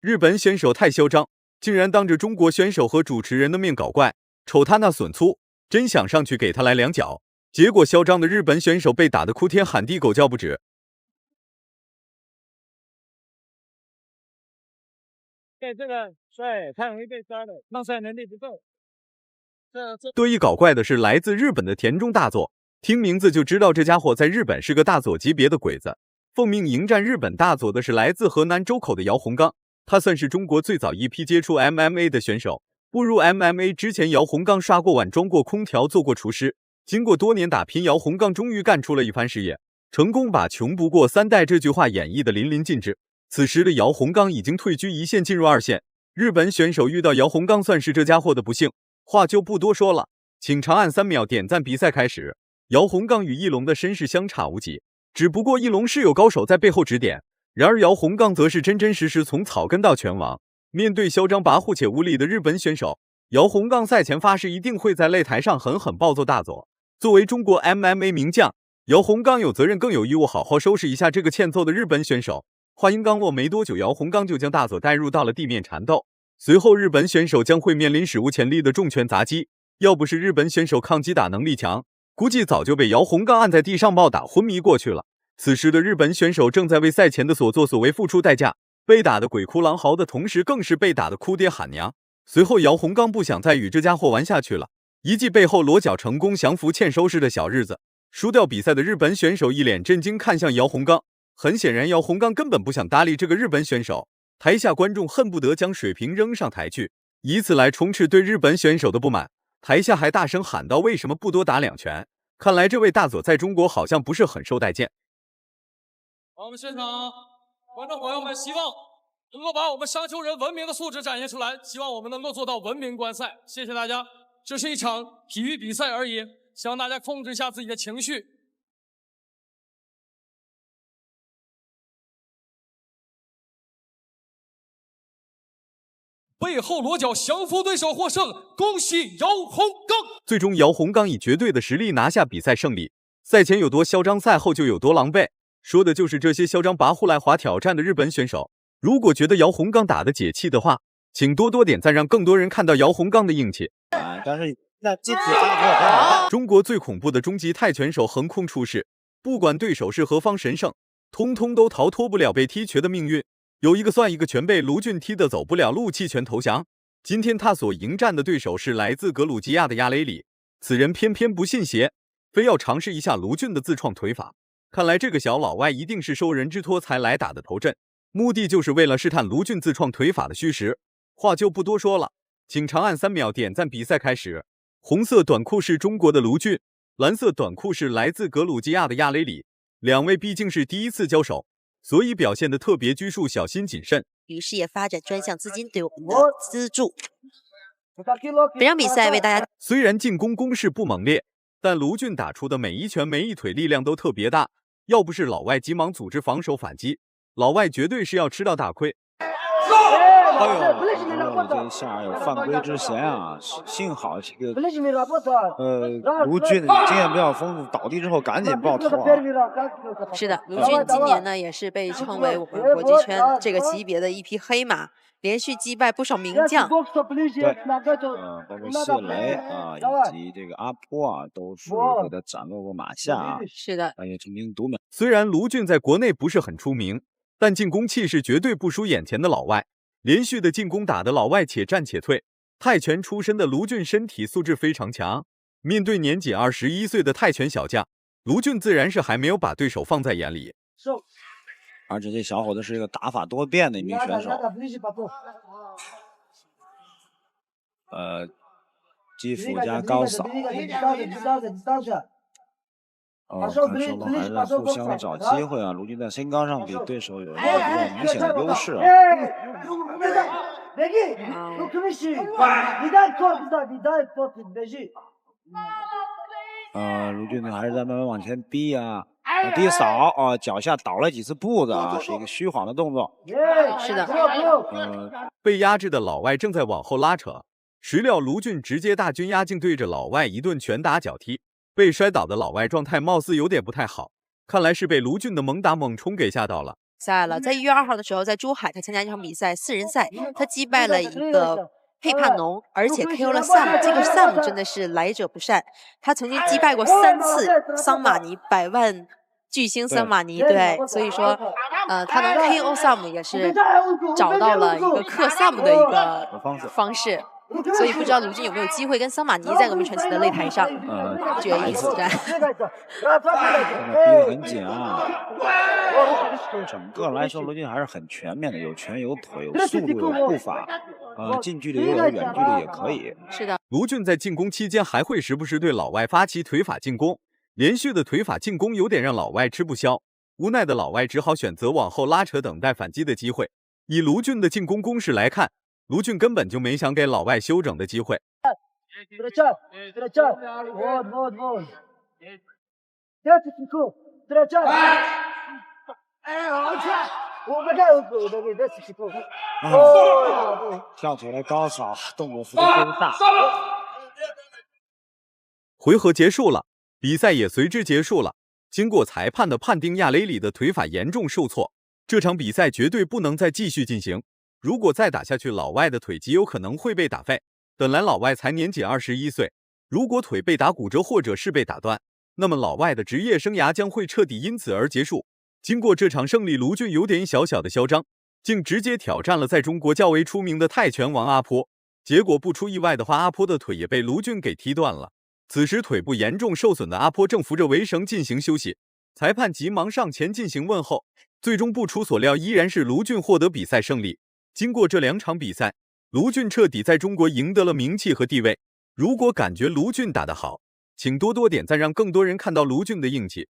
日本选手太嚣张，竟然当着中国选手和主持人的面搞怪，瞅他那损粗，真想上去给他来2脚。结果嚣张的日本选手被打得哭天喊地狗叫不止。对这个对，他容易被抓的，让赛能力不够。得意搞怪的是来自日本的田中大佐，听名字就知道这家伙在日本是个大佐级别的鬼子。奉命迎战日本大佐的是来自河南周口的姚洪刚，他算是中国最早一批接触 MMA 的选手。步入 MMA 之前，姚洪刚刷过碗、装过空调、做过厨师。经过多年打拼，姚洪刚终于干出了一番事业，成功把穷不过3代这句话演绎得淋漓尽致。此时的姚洪刚已经退居1线，进入2线。日本选手遇到姚洪刚，算是这家伙的不幸。话就不多说了，请长按3秒点赞。比赛开始，姚洪刚与翼龙的身世相差无几，只不过翼龙是有高手在背后指点，然而姚洪刚则是真真实实从草根到拳王。面对嚣张跋扈且无礼的日本选手，姚洪刚赛前发誓一定会在擂台上狠狠暴揍大佐。作为中国 MMA 名将，姚洪刚有责任更有义务好好收拾一下这个欠揍的日本选手。话音刚落没多久，姚洪刚就将大佐带入到了地面缠斗。随后日本选手将会面临史无前例的重拳砸击，要不是日本选手抗击打能力强，估计早就被姚洪刚按在地上暴打昏迷过去了。此时的日本选手正在为赛前的所作所为付出代价，被打得鬼哭狼嚎的同时，更是被打得哭爹喊娘。随后姚洪刚不想再与这家伙玩下去了，一记背后裸脚成功降服欠收拾的小日子。输掉比赛的日本选手一脸震惊看向姚洪刚，很显然姚洪刚根本不想搭理这个日本选手。台下观众恨不得将水瓶扔上台去，以此来充斥对日本选手的不满。台下还大声喊道：“为什么不多打2拳？”看来这位大佐在中国好像不是很受待见。我们现场观众朋友们，希望能够把我们商丘人文明的素质展现出来，希望我们能够做到文明观赛。谢谢大家，这是一场体育比赛而已，希望大家控制一下自己的情绪。背后裸脚降服对手获胜，恭喜姚洪刚！最终姚洪刚以绝对的实力拿下比赛胜利。赛前有多嚣张，赛后就有多狼狈，说的就是这些嚣张跋扈来华挑战的日本选手。如果觉得姚洪刚打得解气的话，请多多点赞，让更多人看到姚洪刚的硬气。但是那这次中国最恐怖的终极泰拳手横空出世，不管对手是何方神圣，通通都逃脱不了被踢瘸的命运。有一个算一个，全被卢俊踢得走不了路，弃权投降。今天他所迎战的对手是来自格鲁吉亚的亚雷里，此人偏偏不信邪，非要尝试一下卢俊的自创腿法。看来这个小老外一定是受人之托才来打的头阵，目的就是为了试探卢俊自创腿法的虚实。话就不多说了，请长按3秒点赞。比赛开始，红色短裤是中国的卢俊，蓝色短裤是来自格鲁吉亚的亚雷里。两位毕竟是第一次交手，所以表现得特别拘束，小心谨慎。于是也发展专项资金对我们的资助。本场比赛为大家，虽然进攻攻势不猛烈，但卢俊打出的每一拳每一腿力量都特别大，要不是老外急忙组织防守反击，老外绝对是要吃到大亏。哎呦，这一下有犯规之嫌啊！幸好这个卢俊经验比较丰富，倒地之后赶紧抱头啊。是的，卢俊今年呢也是被称为我们国际圈这个级别的一匹黑马，连续击败不少名将。对，包括谢雷啊，以及这个阿坡啊，都是给他斩落过马下啊。是的，也曾经独门。虽然卢俊在国内不是很出名，但进攻气势绝对不输眼前的老外。连续的进攻打得老外且战且退。泰拳出身的卢俊身体素质非常强，面对年仅21岁的泰拳小将，卢俊自然是还没有把对手放在眼里。而且这小伙子是一个打法多变的一名选手。基辅加高扫。看双方还在互相找机会啊！卢俊在身高上比对手有一个比较明显的优势啊。卢俊呢还是在慢慢往前逼啊，低扫啊，脚下倒了几次步子啊，是一个虚晃的动作。是的。被压制的老外正在往后拉扯，谁料卢俊直接大军压境，对着老外一顿拳打脚踢。被摔倒的老外状态貌似有点不太好，看来是被卢俊的猛打猛冲给吓到了。赛了。在1月2号的时候，在珠海他参加一场比赛4人赛，他击败了一个佩帕农，而且 KO 了 Sam。这个 Sam 真的是来者不善，他曾经击败过3次桑马尼100万巨星桑马尼，对，所以说，他能 KO Sam 也是找到了一个克 Sam 的一个方式。所以不知道卢俊有没有机会跟桑马尼在峨眉传奇的擂台上决一死战。逼得很紧啊！整个来说，卢俊还是很全面的，有拳有腿有速度有步伐，近距离也有，远距离也可以。是的，卢俊在进攻期间还会时不时对老外发起腿法进攻，连续的腿法进攻有点让老外吃不消，无奈的老外只好选择往后拉扯，等待反击的机会。以卢俊的进攻攻势来看，卢俊根本就没想给老外休整的机会。跳起来高扫，动作幅度更大。回合结束了，比赛也随之结束了。经过裁判的判定，亚雷里的腿法严重受挫，这场比赛绝对不能再继续进行。如果再打下去，老外的腿极有可能会被打废。本来老外才年仅21岁，如果腿被打骨折或者是被打断，那么老外的职业生涯将会彻底因此而结束。经过这场胜利，卢俊有点小小的嚣张，竟直接挑战了在中国较为出名的泰拳王阿坡。结果不出意外的话，阿坡的腿也被卢俊给踢断了。此时腿部严重受损的阿坡正扶着围绳进行休息，裁判急忙上前进行问候。最终不出所料，依然是卢俊获得比赛胜利。经过这2场比赛，卢俊彻底在中国赢得了名气和地位。如果感觉卢俊打得好，请多多点赞，让更多人看到卢俊的硬气。